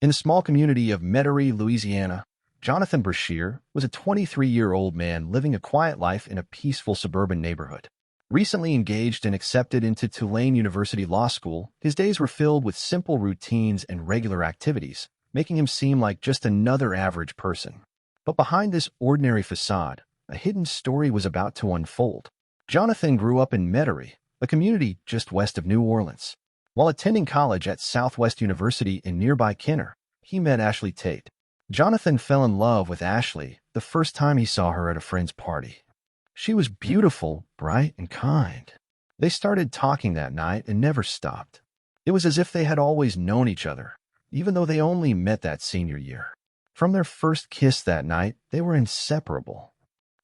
In the small community of Metairie, Louisiana, Jonathan Brasher was a 23-year-old man living a quiet life in a peaceful suburban neighborhood. Recently engaged and accepted into Tulane University Law School, his days were filled with simple routines and regular activities, making him seem like just another average person. But behind this ordinary facade, a hidden story was about to unfold. Jonathan grew up in Metairie, a community just west of New Orleans. While attending college at Southwest University in nearby Kenner, he met Ashley Tate. Jonathan fell in love with Ashley the first time he saw her at a friend's party. She was beautiful, bright, and kind. They started talking that night and never stopped. It was as if they had always known each other, even though they only met that senior year. From their first kiss that night, they were inseparable.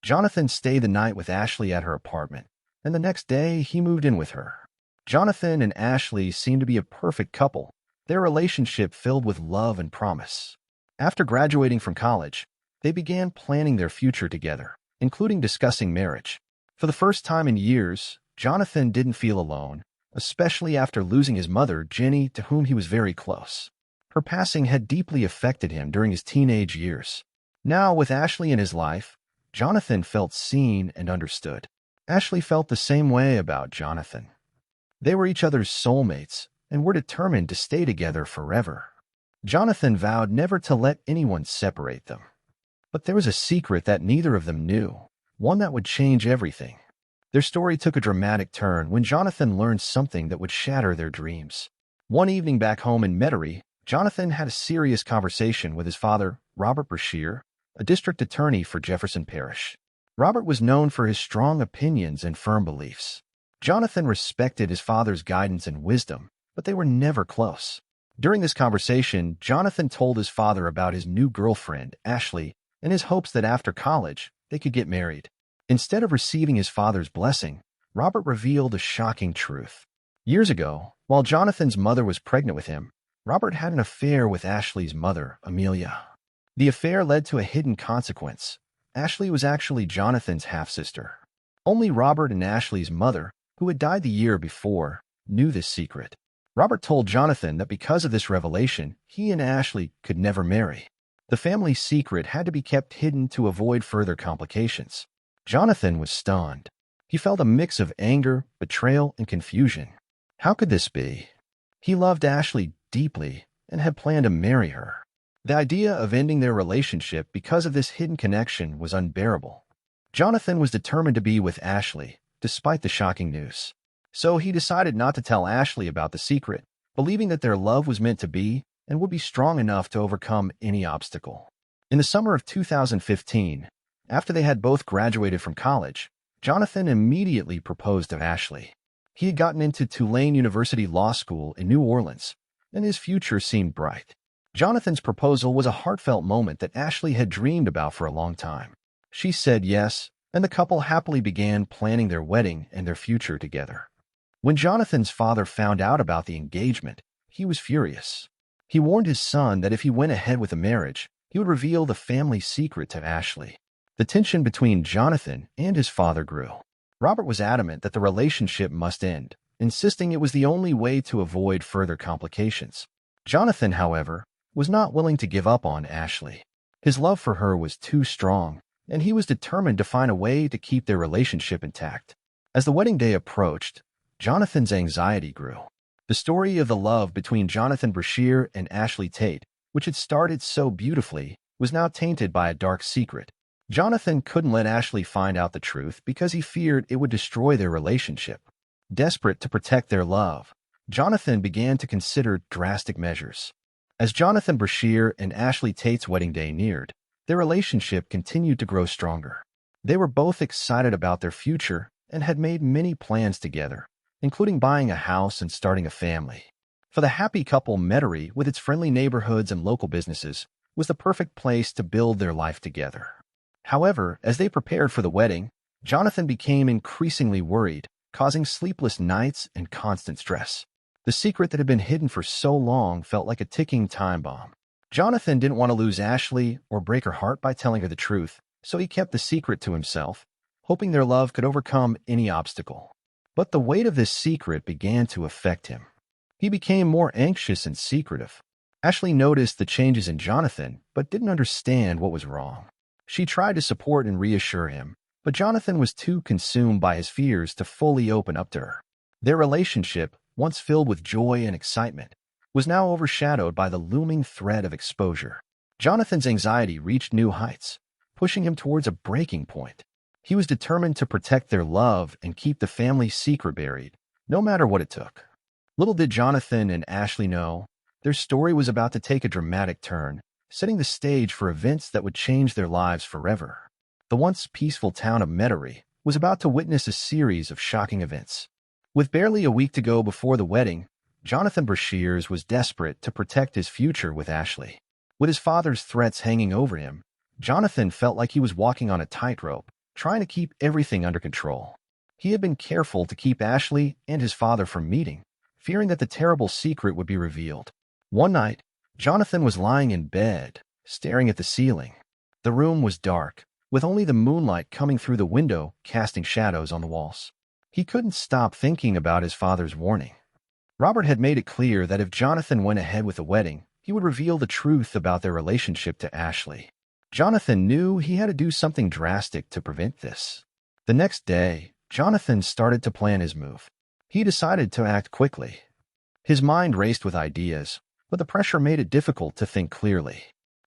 Jonathan stayed the night with Ashley at her apartment, and the next day he moved in with her. Jonathan and Ashley seemed to be a perfect couple, their relationship filled with love and promise. After graduating from college, they began planning their future together, including discussing marriage. For the first time in years, Jonathan didn't feel alone, especially after losing his mother, Jenny, to whom he was very close. Her passing had deeply affected him during his teenage years. Now, with Ashley in his life, Jonathan felt seen and understood. Ashley felt the same way about Jonathan. They were each other's soulmates and were determined to stay together forever. Jonathan vowed never to let anyone separate them. But there was a secret that neither of them knew, one that would change everything. Their story took a dramatic turn when Jonathan learned something that would shatter their dreams. One evening back home in Metairie, Jonathan had a serious conversation with his father, Robert Brasher, a district attorney for Jefferson Parish. Robert was known for his strong opinions and firm beliefs. Jonathan respected his father's guidance and wisdom, but they were never close. During this conversation, Jonathan told his father about his new girlfriend, Ashley, and his hopes that after college, they could get married. Instead of receiving his father's blessing, Robert revealed a shocking truth. Years ago, while Jonathan's mother was pregnant with him, Robert had an affair with Ashley's mother, Amelia. The affair led to a hidden consequence. Ashley was actually Jonathan's half-sister. Only Robert and Ashley's mother, who had died the year before, knew this secret. Robert told Jonathan that because of this revelation, he and Ashley could never marry. The family secret had to be kept hidden to avoid further complications. Jonathan was stunned. He felt a mix of anger, betrayal, and confusion. How could this be? He loved Ashley deeply and had planned to marry her. The idea of ending their relationship because of this hidden connection was unbearable. Jonathan was determined to be with Ashley, despite the shocking news. So he decided not to tell Ashley about the secret, believing that their love was meant to be and would be strong enough to overcome any obstacle. In the summer of 2015, after they had both graduated from college, Jonathan immediately proposed to Ashley. He had gotten into Tulane University Law School in New Orleans, and his future seemed bright. Jonathan's proposal was a heartfelt moment that Ashley had dreamed about for a long time. She said yes, and the couple happily began planning their wedding and their future together. When Jonathan's father found out about the engagement, he was furious. He warned his son that if he went ahead with the marriage, he would reveal the family secret to Ashley. The tension between Jonathan and his father grew. Robert was adamant that the relationship must end, insisting it was the only way to avoid further complications. Jonathan, however, was not willing to give up on Ashley. His love for her was too strong, and he was determined to find a way to keep their relationship intact. As the wedding day approached, Jonathan's anxiety grew. The story of the love between Jonathan Brasher and Ashley Tate, which had started so beautifully, was now tainted by a dark secret. Jonathan couldn't let Ashley find out the truth because he feared it would destroy their relationship. Desperate to protect their love, Jonathan began to consider drastic measures. As Jonathan Brasher and Ashley Tate's wedding day neared, their relationship continued to grow stronger. They were both excited about their future and had made many plans together, including buying a house and starting a family. For the happy couple, Metairie, with its friendly neighborhoods and local businesses, was the perfect place to build their life together. However, as they prepared for the wedding, Jonathan became increasingly worried, causing sleepless nights and constant stress. The secret that had been hidden for so long felt like a ticking time bomb. Jonathan didn't want to lose Ashley or break her heart by telling her the truth, so he kept the secret to himself, hoping their love could overcome any obstacle. But the weight of this secret began to affect him. He became more anxious and secretive. Ashley noticed the changes in Jonathan, but didn't understand what was wrong. She tried to support and reassure him, but Jonathan was too consumed by his fears to fully open up to her. Their relationship, once filled with joy and excitement, was now overshadowed by the looming threat of exposure. Jonathan's anxiety reached new heights, pushing him towards a breaking point. He was determined to protect their love and keep the family secret buried, no matter what it took. Little did Jonathan and Ashley know, their story was about to take a dramatic turn, setting the stage for events that would change their lives forever. The once peaceful town of Metairie was about to witness a series of shocking events. With barely a week to go before the wedding, Jonathan Brasher was desperate to protect his future with Ashley. With his father's threats hanging over him, Jonathan felt like he was walking on a tightrope, trying to keep everything under control. He had been careful to keep Ashley and his father from meeting, fearing that the terrible secret would be revealed. One night, Jonathan was lying in bed, staring at the ceiling. The room was dark, with only the moonlight coming through the window casting shadows on the walls. He couldn't stop thinking about his father's warning. Robert had made it clear that if Jonathan went ahead with the wedding, he would reveal the truth about their relationship to Ashley. Jonathan knew he had to do something drastic to prevent this. The next day, Jonathan started to plan his move. He decided to act quickly. His mind raced with ideas, but the pressure made it difficult to think clearly.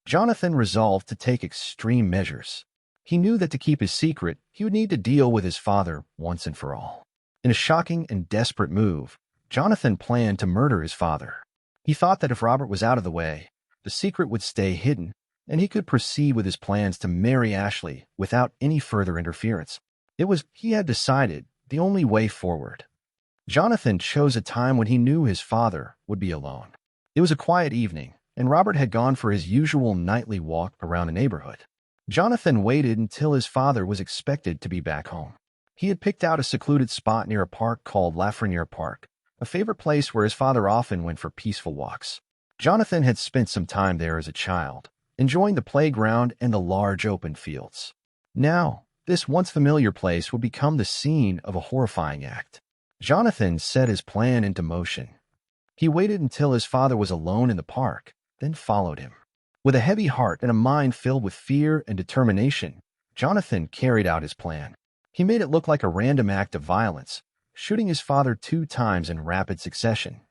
Jonathan resolved to take extreme measures. He knew that to keep his secret, he would need to deal with his father once and for all. In a shocking and desperate move, Jonathan planned to murder his father. He thought that if Robert was out of the way, the secret would stay hidden, and he could proceed with his plans to marry Ashley without any further interference. It was, he had decided, the only way forward. Jonathan chose a time when he knew his father would be alone. It was a quiet evening, and Robert had gone for his usual nightly walk around the neighborhood. Jonathan waited until his father was expected to be back home. He had picked out a secluded spot near a park called Lafreniere Park, a favorite place where his father often went for peaceful walks. Jonathan had spent some time there as a child, enjoying the playground and the large open fields. Now, this once familiar place would become the scene of a horrifying act. Jonathan set his plan into motion. He waited until his father was alone in the park, then followed him. With a heavy heart and a mind filled with fear and determination, Jonathan carried out his plan. He made it look like a random act of violence, shooting his father 2 times in rapid succession.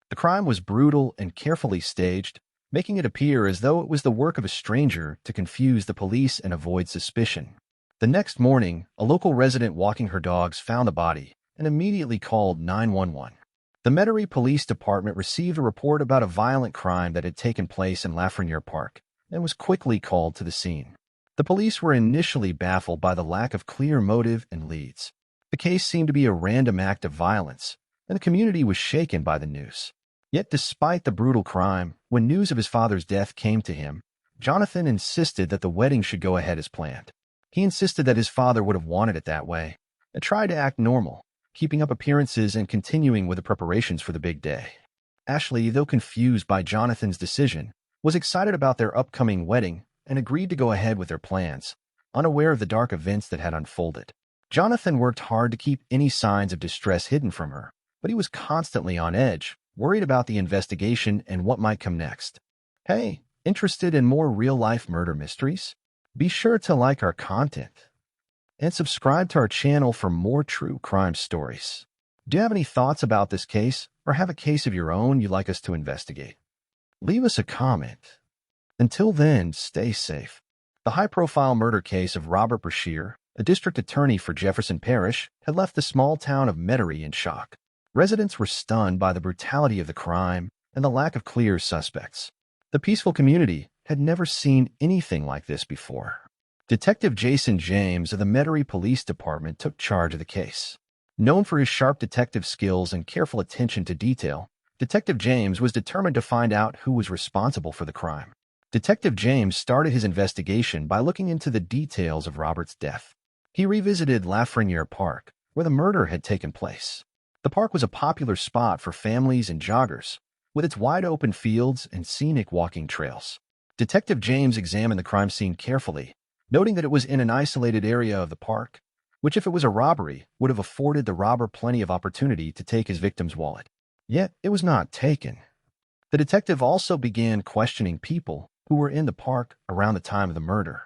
The crime was brutal and carefully staged, making it appear as though it was the work of a stranger to confuse the police and avoid suspicion. The next morning, a local resident walking her dogs found the body and immediately called 911. The Metairie Police Department received a report about a violent crime that had taken place in Lafreniere Park and was quickly called to the scene. The police were initially baffled by the lack of clear motive and leads. The case seemed to be a random act of violence, and the community was shaken by the news. Yet despite the brutal crime, when news of his father's death came to him, Jonathan insisted that the wedding should go ahead as planned. He insisted that his father would have wanted it that way, and tried to act normal, keeping up appearances and continuing with the preparations for the big day. Ashley, though confused by Jonathan's decision, was excited about their upcoming wedding and agreed to go ahead with their plans, unaware of the dark events that had unfolded. Jonathan worked hard to keep any signs of distress hidden from her, but he was constantly on edge, worried about the investigation and what might come next. Hey, interested in more real-life murder mysteries? Be sure to like our content and subscribe to our channel for more true crime stories. Do you have any thoughts about this case or have a case of your own you'd like us to investigate? Leave us a comment. Until then, stay safe. The high-profile murder case of Robert Brasher, a district attorney for Jefferson Parish, had left the small town of Metairie in shock. Residents were stunned by the brutality of the crime and the lack of clear suspects. The peaceful community had never seen anything like this before. Detective Jason James of the Metairie Police Department took charge of the case. Known for his sharp detective skills and careful attention to detail, Detective James was determined to find out who was responsible for the crime. Detective James started his investigation by looking into the details of Robert's death. He revisited Lafreniere Park, where the murder had taken place. The park was a popular spot for families and joggers, with its wide-open fields and scenic walking trails. Detective James examined the crime scene carefully, noting that it was in an isolated area of the park, which if it was a robbery, would have afforded the robber plenty of opportunity to take his victim's wallet. Yet it was not taken. The detective also began questioning people who were in the park around the time of the murder.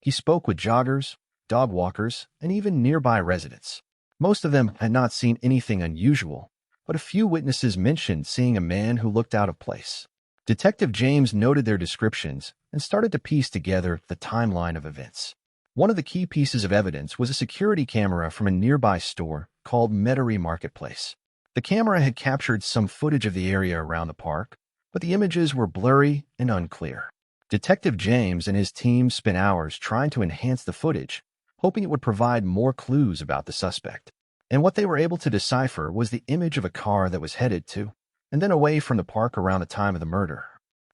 He spoke with joggers, dog walkers, and even nearby residents. Most of them had not seen anything unusual, but a few witnesses mentioned seeing a man who looked out of place. Detective James noted their descriptions and started to piece together the timeline of events. One of the key pieces of evidence was a security camera from a nearby store called Metairie Marketplace. The camera had captured some footage of the area around the park, but the images were blurry and unclear. Detective James and his team spent hours trying to enhance the footage, hoping it would provide more clues about the suspect. And what they were able to decipher was the image of a car that was headed to and then away from the park around the time of the murder.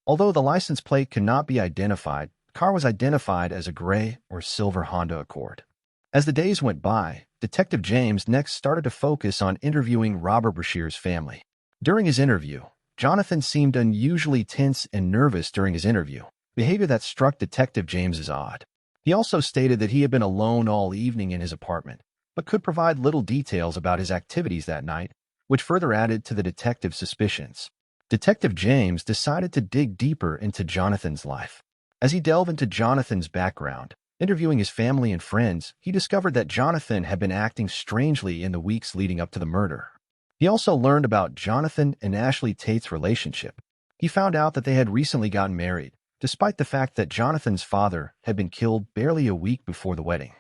Although the license plate could not be identified, the car was identified as a gray or silver Honda Accord. As the days went by, Detective James next started to focus on interviewing Robert Brasher's family. During his interview, Jonathan seemed unusually tense and nervous during his interview, behavior that struck Detective James as odd. He also stated that he had been alone all evening in his apartment, but could provide little details about his activities that night, which further added to the detective's suspicions. Detective James decided to dig deeper into Jonathan's life. As he delved into Jonathan's background, interviewing his family and friends, he discovered that Jonathan had been acting strangely in the weeks leading up to the murder. He also learned about Jonathan and Ashley Tate's relationship. He found out that they had recently gotten married, despite the fact that Jonathan's father had been killed barely a week before the wedding.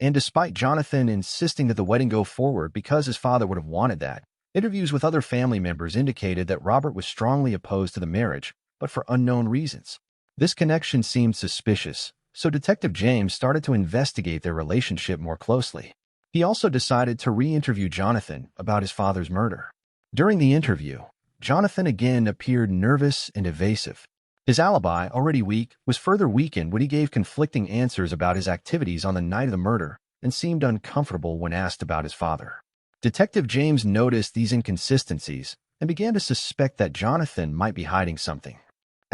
And despite Jonathan insisting that the wedding go forward because his father would have wanted that, interviews with other family members indicated that Robert was strongly opposed to the marriage, but for unknown reasons. This connection seemed suspicious, so Detective James started to investigate their relationship more closely. He also decided to re-interview Jonathan about his father's murder. During the interview, Jonathan again appeared nervous and evasive. His alibi, already weak, was further weakened when he gave conflicting answers about his activities on the night of the murder and seemed uncomfortable when asked about his father. Detective James noticed these inconsistencies and began to suspect that Jonathan might be hiding something.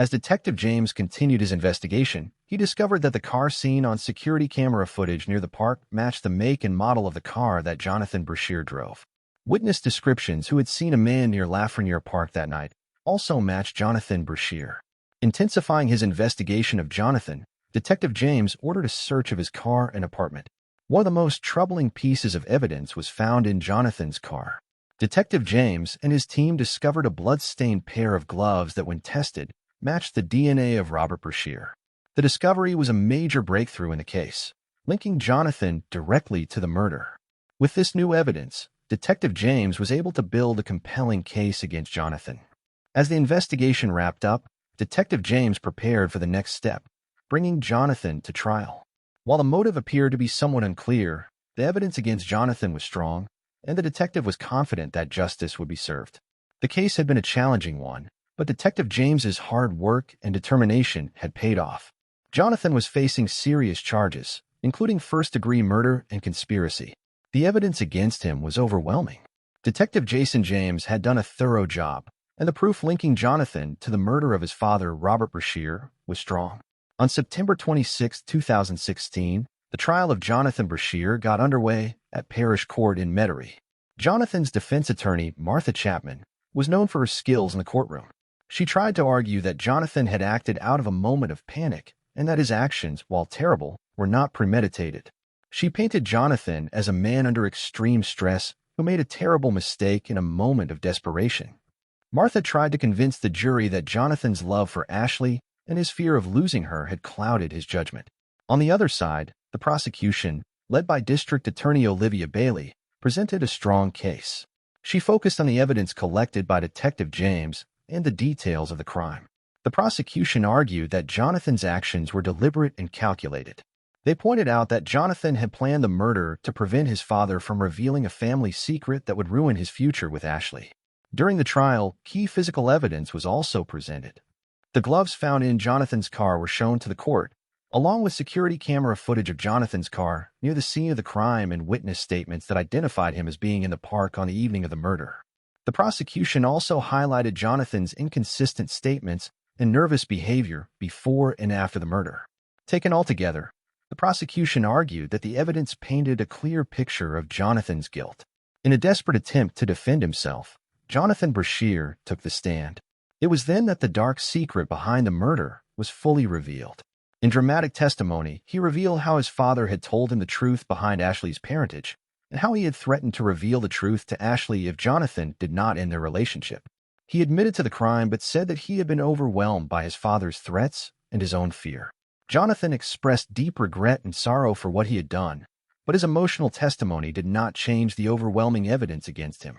As Detective James continued his investigation, he discovered that the car seen on security camera footage near the park matched the make and model of the car that Jonathan Brasher drove. Witness descriptions who had seen a man near Lafreniere Park that night also matched Jonathan Brasher. Intensifying his investigation of Jonathan, Detective James ordered a search of his car and apartment. One of the most troubling pieces of evidence was found in Jonathan's car. Detective James and his team discovered a blood-stained pair of gloves that, when tested, matched the DNA of Robert Brasher. The discovery was a major breakthrough in the case, linking Jonathan directly to the murder. With this new evidence, Detective James was able to build a compelling case against Jonathan. As the investigation wrapped up, Detective James prepared for the next step, bringing Jonathan to trial. While the motive appeared to be somewhat unclear, the evidence against Jonathan was strong, and the detective was confident that justice would be served. The case had been a challenging one, but Detective James's hard work and determination had paid off. Jonathan was facing serious charges, including first-degree murder and conspiracy. The evidence against him was overwhelming. Detective Jason James had done a thorough job, and the proof linking Jonathan to the murder of his father, Robert Brasher, was strong. On September 26, 2016, the trial of Jonathan Brasher got underway at Parish Court in Metairie. Jonathan's defense attorney, Martha Chapman, was known for her skills in the courtroom. She tried to argue that Jonathan had acted out of a moment of panic and that his actions, while terrible, were not premeditated. She painted Jonathan as a man under extreme stress who made a terrible mistake in a moment of desperation. Martha tried to convince the jury that Jonathan's love for Ashley and his fear of losing her had clouded his judgment. On the other side, the prosecution, led by District Attorney Olivia Bailey, presented a strong case. She focused on the evidence collected by Detective James and the details of the crime. The prosecution argued that Jonathan's actions were deliberate and calculated. They pointed out that Jonathan had planned the murder to prevent his father from revealing a family secret that would ruin his future with Ashley. During the trial, key physical evidence was also presented. The gloves found in Jonathan's car were shown to the court, along with security camera footage of Jonathan's car near the scene of the crime and witness statements that identified him as being in the park on the evening of the murder. The prosecution also highlighted Jonathan's inconsistent statements and nervous behavior before and after the murder. Taken altogether, the prosecution argued that the evidence painted a clear picture of Jonathan's guilt. In a desperate attempt to defend himself, Jonathan Brasher took the stand. It was then that the dark secret behind the murder was fully revealed. In dramatic testimony, he revealed how his father had told him the truth behind Ashley's parentage, and how he had threatened to reveal the truth to Ashley if Jonathan did not end their relationship. He admitted to the crime but said that he had been overwhelmed by his father's threats and his own fear. Jonathan expressed deep regret and sorrow for what he had done, but his emotional testimony did not change the overwhelming evidence against him.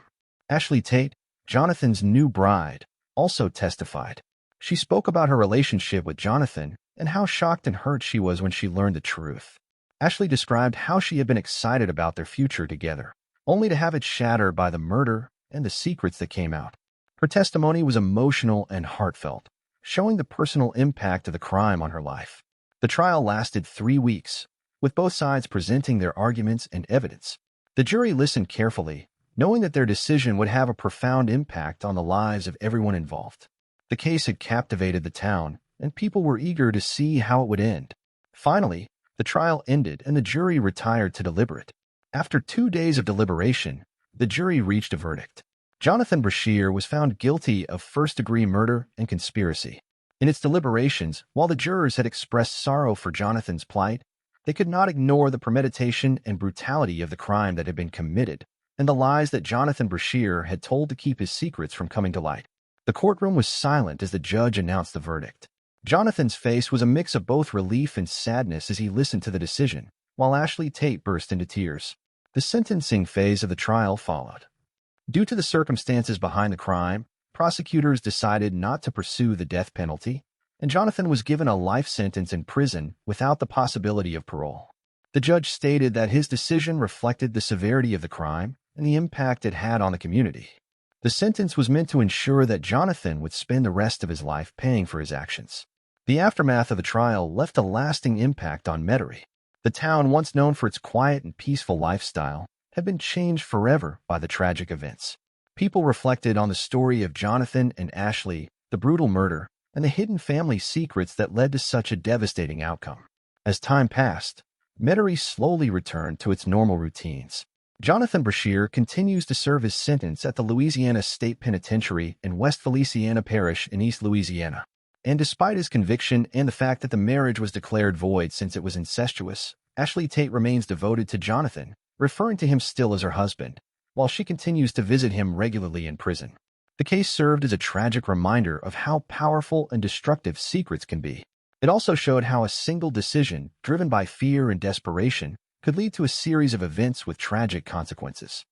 Ashley Tate, Jonathan's new bride, also testified. She spoke about her relationship with Jonathan and how shocked and hurt she was when she learned the truth. Ashley described how she had been excited about their future together, only to have it shattered by the murder and the secrets that came out. Her testimony was emotional and heartfelt, showing the personal impact of the crime on her life. The trial lasted 3 weeks, with both sides presenting their arguments and evidence. The jury listened carefully, knowing that their decision would have a profound impact on the lives of everyone involved. The case had captivated the town, and people were eager to see how it would end. Finally, the trial ended and the jury retired to deliberate. After 2 days of deliberation, the jury reached a verdict. Jonathan Brasher was found guilty of first-degree murder and conspiracy. In its deliberations, while the jurors had expressed sorrow for Jonathan's plight, they could not ignore the premeditation and brutality of the crime that had been committed, and the lies that Jonathan Brasher had told to keep his secrets from coming to light. The courtroom was silent as the judge announced the verdict. Jonathan's face was a mix of both relief and sadness as he listened to the decision, while Ashley Tate burst into tears. The sentencing phase of the trial followed. Due to the circumstances behind the crime, prosecutors decided not to pursue the death penalty, and Jonathan was given a life sentence in prison without the possibility of parole. The judge stated that his decision reflected the severity of the crime and the impact it had on the community. The sentence was meant to ensure that Jonathan would spend the rest of his life paying for his actions. The aftermath of the trial left a lasting impact on Metairie. The town, once known for its quiet and peaceful lifestyle, had been changed forever by the tragic events. People reflected on the story of Jonathan and Ashley, the brutal murder, and the hidden family secrets that led to such a devastating outcome. As time passed, Metairie slowly returned to its normal routines. Jonathan Brasher continues to serve his sentence at the Louisiana State Penitentiary in West Feliciana Parish in East Louisiana. And despite his conviction and the fact that the marriage was declared void since it was incestuous, Ashley Tate remains devoted to Jonathan, referring to him still as her husband, while she continues to visit him regularly in prison. The case served as a tragic reminder of how powerful and destructive secrets can be. It also showed how a single decision, driven by fear and desperation, could lead to a series of events with tragic consequences.